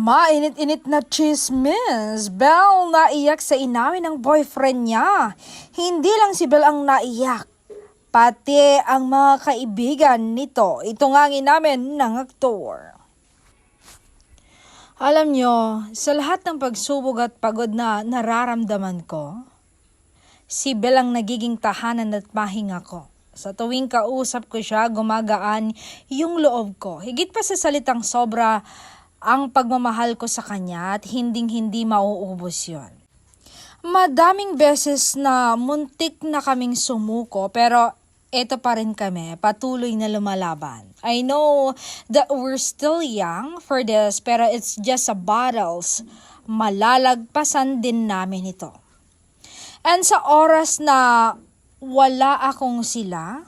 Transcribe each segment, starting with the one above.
Mainit-init na chismis. Belle naiyak sa inamin ng boyfriend niya. Hindi lang si Belle ang naiyak, pati ang mga kaibigan nito. Ito nga ang inamin ng aktor. Alam nyo, sa lahat ng pagsubok at pagod na nararamdaman ko, si Belle ang nagiging tahanan at pahinga ko. Sa tuwing kausap ko siya, gumagaan yung loob ko. Higit pa sa salitang sobra ang pagmamahal ko sa kanya at hinding-hindi mauubos yon. Madaming beses na muntik na kaming sumuko pero eto pa rin kami, patuloy na lumalaban. I know that we're still young for this pero it's just a battles. Malalagpasan din namin ito. And sa oras na wala akong sila,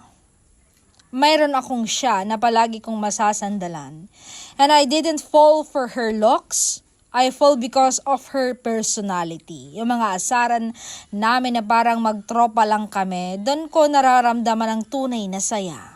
mayroon akong siya na palagi kong masasandalan. And I didn't fall for her looks. I fall because of her personality. Yung mga asaran namin na parang magtropa lang kami, doon ko nararamdaman ang tunay na saya.